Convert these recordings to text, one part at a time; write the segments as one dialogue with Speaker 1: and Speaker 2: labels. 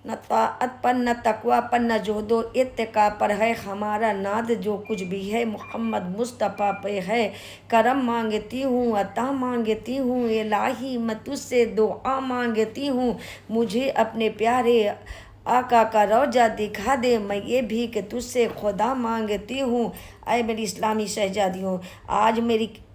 Speaker 1: نہ طاعت پر، نہ تقوی پر، نہ جہد و اتقا پر ہے ہمارا ناز، جو کچھ بھی ہے محمد مصطفیٰ پہ ہے۔ کرم مانگتی ہوں، عطا مانگتی ہوں، الہی میں تجھ سے دعا مانگتی ہوں، مجھے اپنے پیارے آقا کا روضہ دکھا دے، میں یہ بھی کہ تجھ سے خدا مانگتی ہوں۔ اے میری اسلامی شہزادیوں،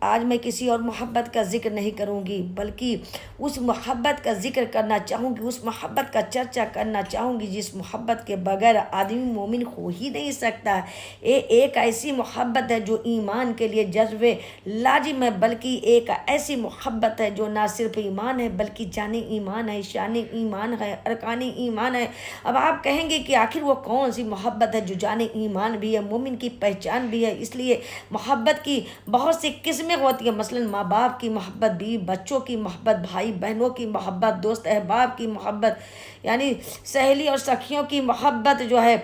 Speaker 1: آج میں کسی اور محبت کا ذکر نہیں کروں گی، بلکہ اس محبت کا ذکر کرنا چاہوں گی، اس محبت کا چرچا کرنا چاہوں گی جس محبت کے بغیر آدمی مومن ہو ہی نہیں سکتا۔ ایک ایسی محبت ہے جو ایمان کے لیے جذب لازم ہے، بلکہ ایک ایسی محبت ہے جو نہ صرف ایمان ہے بلکہ جان ایمان ہے، شان ایمان ہے، ارکان ایمان ہے۔ اب آپ کہیں گے کہ آخر وہ کون سی محبت ہے جو جان ایمان بھی ہے، مومن کی پہچان بھی ہے؟ اس لیے محبت کی بہت سی قسمیں ہوتی ہیں، مثلا ماں باپ کی محبت، بیوی بچوں کی محبت، بھائی بہنوں کی محبت، دوست احباب کی محبت، یعنی سہیلی اور سکھیوں کی محبت جو ہے۔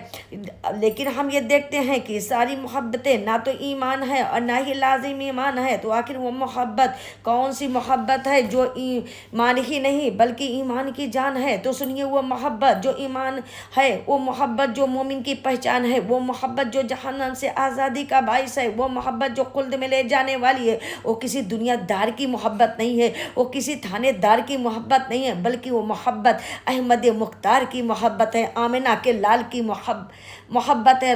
Speaker 1: لیکن ہم یہ دیکھتے ہیں کہ ساری محبتیں نہ تو ایمان ہے اور نہ ہی لازم ایمان ہے، تو آخر وہ محبت کون سی محبت ہے جو ایمان ہی نہیں بلکہ ایمان کی جان ہے؟ تو سنیے، وہ محبت جو ایمان ہے، وہ محبت جو مومن کی پہچان ہے، وہ محبت جو جہنم سے آزادی کا باعث ہے، وہ محبت جو خلد میں لے جانے والی ہے، وہ کسی دنیا دار کی محبت نہیں ہے، وہ کسی تھانے دار کی محبت نہیں ہے، بلکہ وہ محبت احمد مختار کی محبت ہے، آمنہ کے لال کی محبت ہے،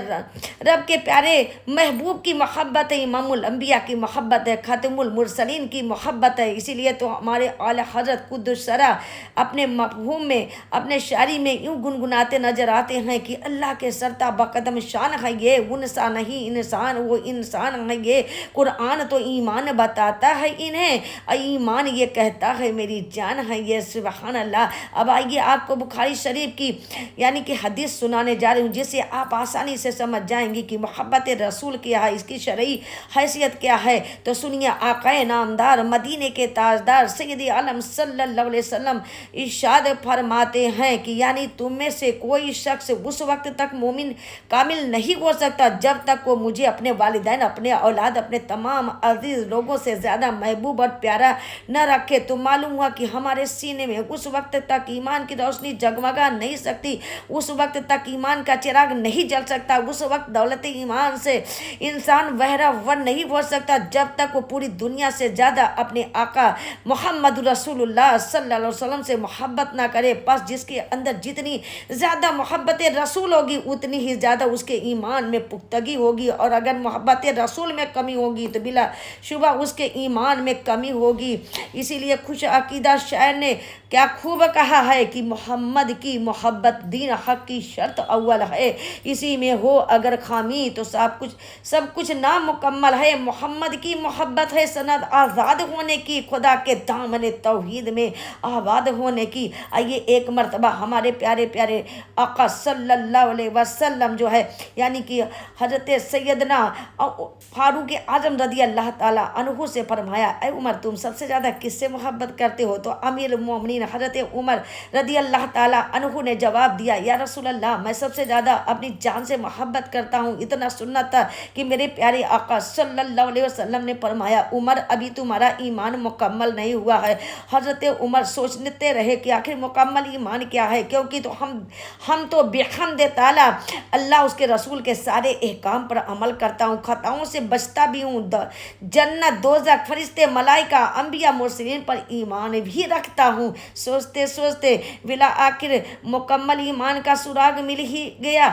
Speaker 1: رب کے پیارے محبوب کی محبت ہے، امام الانبیاء کی محبت ہے، خاتم المرسلین کی محبت ہے۔ اسی لیے تو ہمارے اعلی حضرت قدس سرا اپنے مفہوم میں، اپنے شاعری میں یوں گنگناتے نظر آتے ہیں کہ اللہ کے سرتا بقدم شان ہے یہ، انسان نہیں انسان وہ انسان ہے یہ، قرآن تو ایمان بتاتا ہے انہیں، ایمان یہ کہتا ہے میری جان ہے یہ، سبحان اللہ۔ اب آئیے آپ کو بخاری شریف کی یعنی کہ حدیث سنانے جا رہی ہوں، جس سے آپ آسانی سے سمجھ جائیں گی کہ محبت رسول کیا ہے، اس کی شرعی حیثیت کیا ہے۔ تو سنیے، آقا نامدار مدینے کے تاجدار سید عالم صلی اللہ علیہ وسلم ارشاد فرماتے ہیں کہ یعنی تم میں سے کوئی شخص اس وقت تک مومن کامل نہیں ہو سکتا جب تک وہ مجھے اپنے والدین، اپنے اولاد، اپنے تمام عزیز لوگوں سے زیادہ محبوب اور پیارا نہ رکھے۔ تو معلوم ہوا کہ ہمارے سینے میں اس وقت تک ایمان کی روشنی جگمگا نہیں سکتی، اس وقت تک ایمان کا چراغ نہیں جل سکتا، اس وقت دولت ایمان سے انسان بہرہ نہیں ہو سکتا جب تک وہ پوری دنیا سے زیادہ اپنے آقا محمد رسول اللہ صلی اللہ علیہ وسلم سے محبت نہ کرے۔ پس جس کے اندر جتنی زیادہ محبت رسول ہوگی اتنی ہی زیادہ اس کے ایمان میں پختگی ہوگی، اور اگر محبت رسول میں کمی ہوگی تو بلا شبہ اس کے ایمان میں کمی ہوگی۔ اسی لیے خوش عقیدہ شاعر نے کیا خوب کہا ہے کہ محمد کی محبت دین حق کی شرط اول ہے، اسی میں ہو اگر خامی تو سب کچھ نامکمل ہے۔ محمد کی محبت ہے سند آزاد ہونے کی، خدا کے دامن توحید میں آباد ہونے کی۔ آئیے ایک مرتبہ ہمارے پیارے پیارے آقا صلی اللہ علیہ وسلم جو ہے یعنی کہ حضرت سیدنا فاروق اعظم رضی اللہ تعالیٰ عنہ سے فرمایا، اے عمر تم سب سے زیادہ کس سے محبت کرتے ہو؟ تو امیر المومنین حضرت عمر رضی اللہ تعالیٰ عنہ نے جواب دیا، یا رسول اللہ میں سب سے زیادہ اپنی جان سے محبت کرتا ہوں۔ اتنا سننا تھا کہ میرے پیارے آقا صلی اللہ علیہ وسلم نے فرمایا، عمر ابھی تمہارا ایمان مکمل نہیں ہوا ہے۔ حضرت عمر سوچتے رہے کہ آخر مکمل ایمان کیا ہے، کیونکہ تو ہم تو بحمد تعالیٰ اللہ اس کے رسول کے سارے احکام پر عمل کرتا ہوں، خطاؤں سے بچتا بھی ہوں، جنت دوزخ فرشتے ملائکہ انبیاء مرسلین پر ایمان بھی رکھتا ہوں۔ سوچتے سوچتے بلا آخر مکمل ایمان کا سراغ مل ہی گیا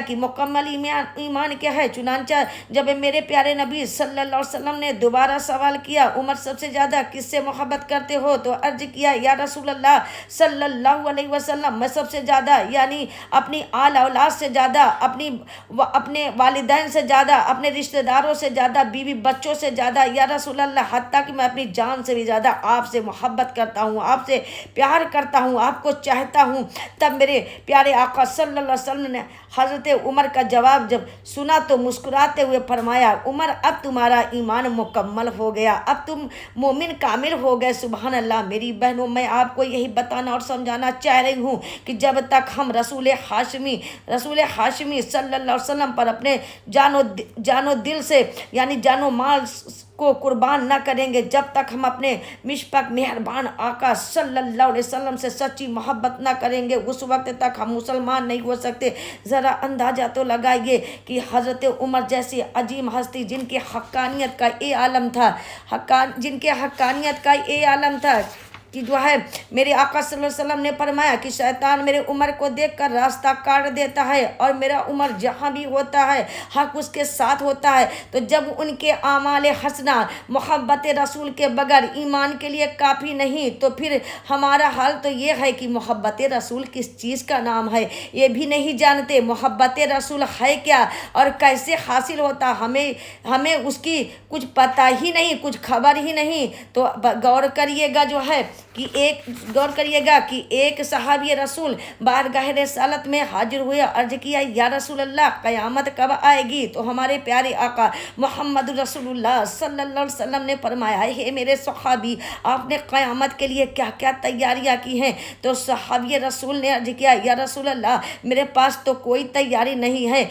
Speaker 1: کہ مکمل ایمان کیا ہے۔ چنانچہ جب میرے پیارے نبی صلی اللہ علیہ وسلم نے دوبارہ سوال کیا، عمر سب سے زیادہ کس سے محبت کرتے ہو؟ تو عرض کیا، یا رسول اللہ صلی اللہ علیہ وسلم میں سب سے زیادہ یعنی اپنی آل اولاد سے زیادہ، اپنے والدین سے زیادہ، اپنے رشتہ داروں سے زیادہ، بیوی بچوں سے زیادہ، یا رسول اللہ حتیٰ کہ میں اپنی جان سے بھی زیادہ آپ سے محبت کرتا ہوں، آپ سے پیار کرتا ہوں، آپ کو چاہتا ہوں۔ تب میرے پیارے آقا صلی اللہ علیہ وسلم نے حضرت عمر کا جواب جب سنا تو مسکراتے ہوئے فرمایا، عمر اب تمہارا ایمان مکمل ہو گیا، اب تم مومن کامل ہو گئے۔ سبحان اللہ۔ میری بہنوں، میں آپ کو یہی بتانا اور سمجھانا چاہ رہی ہوں کہ جب تک ہم رسول ہاشمی صلی اللہ علیہ وسلم پر اپنے جان و دل سے یعنی جان و مال کو قربان نہ کریں گے، جب تک ہم اپنے مشفق مہربان آقا صلی اللہ علیہ وسلم سے سچی محبت نہ کریں گے، اس وقت تک ہم مسلمان نہیں ہو سکتے۔ ذرا اندازہ تو لگائیے کہ حضرت عمر جیسی عظیم ہستی جن کے حقانیت کا یہ عالم تھا، جن کے حقانیت کا یہ عالم تھا کہ جو ہے میرے آقا صلی اللہ علیہ وسلم نے فرمایا کہ شیطان میرے عمر کو دیکھ کر راستہ کاٹ دیتا ہے، اور میرا عمر جہاں بھی ہوتا ہے حق اس کے ساتھ ہوتا ہے۔ تو جب ان کے اعمال حسنہ محبت رسول کے بغیر ایمان کے لیے کافی نہیں، تو پھر ہمارا حال تو یہ ہے کہ محبت رسول کس چیز کا نام ہے یہ بھی نہیں جانتے، محبت رسول ہے کیا اور کیسے حاصل ہوتا ہمیں اس کی کچھ پتہ ہی نہیں، کچھ خبر ہی نہیں۔ تو غور کریے گا جو ہے کہ ایک صحابی رسول بارگاہ رسالت میں حاضر ہوئے، عرض کیا یا رسول اللہ قیامت کب آئے گی؟ تو ہمارے پیارے آقا محمد رسول اللہ صلی اللہ علیہ وسلم نے فرمایا ہے میرے صحابی آپ نے قیامت کے لیے کیا کیا تیاریاں کی ہیں؟ تو صحابی رسول نے عرض کیا یا رسول اللہ میرے پاس تو کوئی تیاری نہیں ہے،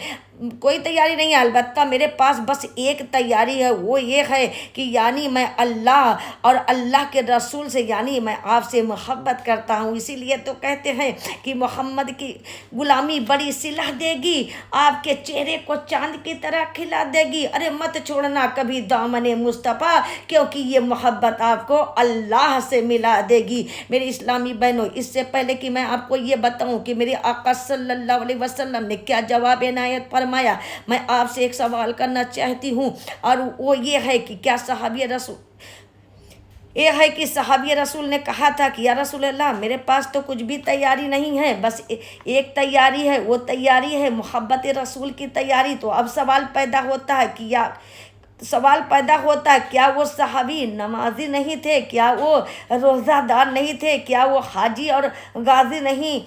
Speaker 1: البتہ میرے پاس بس ایک تیاری ہے، وہ یہ ہے کہ یعنی میں اللہ اور اللہ کے رسول سے یعنی میں آپ سے محبت کرتا ہوں۔ اسی لیے تو کہتے ہیں کہ محمد کی غلامی بڑی صلح دے گی، آپ کے چہرے کو چاند کی طرح کھلا دے گی۔ ارے مت چھوڑنا کبھی دامن مصطفیٰ، کیونکہ یہ محبت آپ کو اللہ سے ملا دے گی۔ میری اسلامی بہنوں، اس سے پہلے کہ میں آپ کو یہ بتاؤں کہ میرے آقا صلی اللہ علیہ وسلم نے کیا جواب عنایت فرمایا، میں آپ سے ایک سوال کرنا چاہتی ہوں، اور وہ یہ ہے کہ کیا صحابی رسول نے کہا تھا کہ یا رسول اللہ میرے پاس تو کچھ بھی تیاری نہیں ہے، بس ایک تیاری ہے، وہ تیاری ہے محبت رسول کی تیاری۔ تو اب سوال پیدا ہوتا ہے کیا وہ صحابی نمازی نہیں تھے؟ کیا وہ روزہ دار نہیں تھے؟ کیا وہ حاجی اور غازی نہیں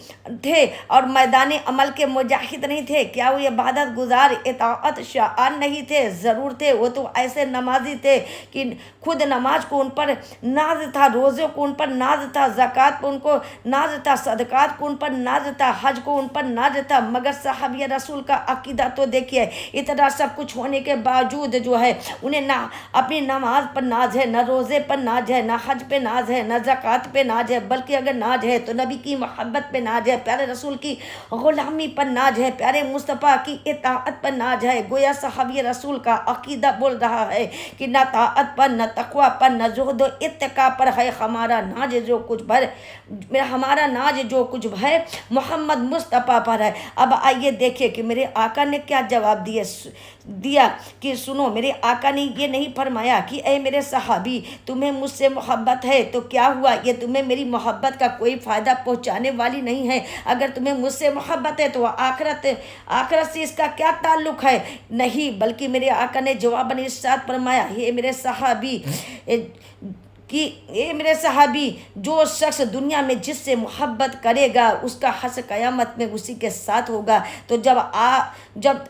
Speaker 1: تھے اور میدان عمل کے مجاہد نہیں تھے؟ کیا وہ عبادت گزار اطاعت شعار نہیں تھے؟ ضرور تھے، وہ تو ایسے نمازی تھے کہ خود نماز کو ان پر ناز تھا، روزے کو ان پر ناز تھا، زکوٰۃ کو ان کو ناز تھا، صدقات کو ان پر ناز تھا، حج کو ان پر ناز تھا۔ مگر صحابی رسول کا عقیدہ تو دیکھیے، اتنا سب کچھ ہونے کے باوجود جو ہے انہیں نہ اپنی نماز پر ناز ہے، نہ روزے پر ناز ہے، نہ حج پہ ناز ہے، نہ زکوٰۃ پہ ناز ہے، بلکہ اگر ناز ہے تو نبی کی محبت پہ ناز ہے، پیارے رسول کی غلامی پر ناز ہے، پیارے مصطفیٰ کی اطاعت پر ناز ہے۔ گویا صحابی رسول کا عقیدہ بول رہا ہے کہ نہ طاعت پر، نہ تقویٰ پر، نہ زہد و اتقاء پر ہے ہمارا ناز جو کچھ ہے محمد مصطفیٰ پر ہے۔ اب آئیے دیکھیں کہ میرے آقا نے کیا جواب دیا کہ سنو، میرے آقا نے یہ نہیں فرمایا کہ اے میرے صحابی تمہیں مجھ سے محبت ہے تو کیا ہوا، یہ تمہیں میری محبت کا کوئی فائدہ پہنچانے والی نہیں ہے۔ اگر تمہیں مجھ سے محبت ہے تو آخرت سے اس کا کیا تعلق ہے؟ نہیں، بلکہ میرے آقا نے جواباً ارشاد فرمایا اے میرے صحابی جو شخص دنیا میں جس سے محبت کرے گا اس کا حشر قیامت میں اسی کے ساتھ ہوگا۔ تو جب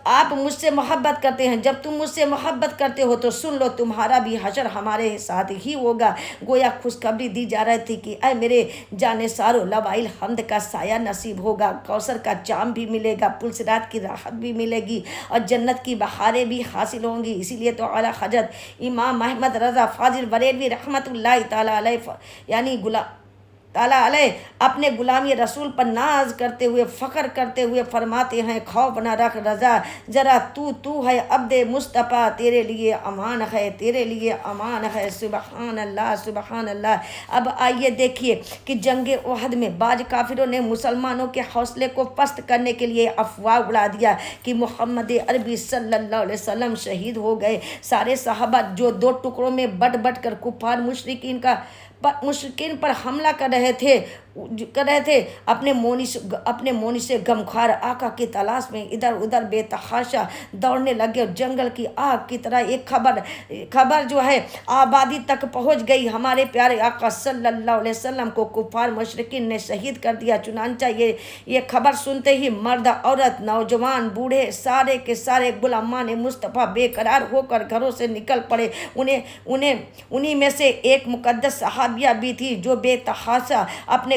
Speaker 1: آپ مجھ سے محبت کرتے ہیں، جب تم مجھ سے محبت کرتے ہو تو سن لو تمہارا بھی حشر ہمارے ساتھ ہی ہوگا۔ گویا خوشخبری دی جا رہی تھی کہ اے میرے جانے سارو لوائل حمد کا سایہ نصیب ہوگا، کوثر کا جام بھی ملے گا، پلسرات کی راحت بھی ملے گی، اور جنت کی بہاریں بھی حاصل ہوں گی۔ اسی لیے تو اعلیٰ حضرت امام احمد رضا فاضل بریلوی رحمۃ اللہ تعالیٰ علیہ اپنے غلامی رسول پر ناز کرتے ہوئے، فخر کرتے ہوئے فرماتے ہیں خوف نہ رکھ رضا، ذرا تو ہے عبد مصطفیٰ، تیرے لیے امان ہے، تیرے لیے امان ہے۔ سبحان اللہ، سبحان اللہ۔ اب آئیے دیکھیے کہ جنگ احد میں بعض کافروں نے مسلمانوں کے حوصلے کو پست کرنے کے لیے افواہ اڑا دیا کہ محمد عربی صلی اللہ علیہ وسلم شہید ہو گئے۔ سارے صحابہ جو دو ٹکڑوں میں بٹ کر کفار مشرکین پر حملہ کر رہے تھے اپنے مونی سے غمخوار آقا کی تلاش میں ادھر ادھر بے تحاشا دوڑنے لگے، اور جنگل کی آگ کی طرح ایک خبر جو ہے آبادی تک پہنچ گئی۔ ہمارے پیارے آقا صلی اللہ علیہ وسلم کو کفار مشرکین نے شہید کر دیا۔ چنانچہ یہ خبر سنتے ہی مرد عورت نوجوان بوڑھے سارے کے سارے غلامان مصطفیٰ بے قرار ہو کر گھروں سے نکل پڑے۔ انہی میں سے ایک مقدس صحابیہ بھی تھی جو بے تحاشا اپنے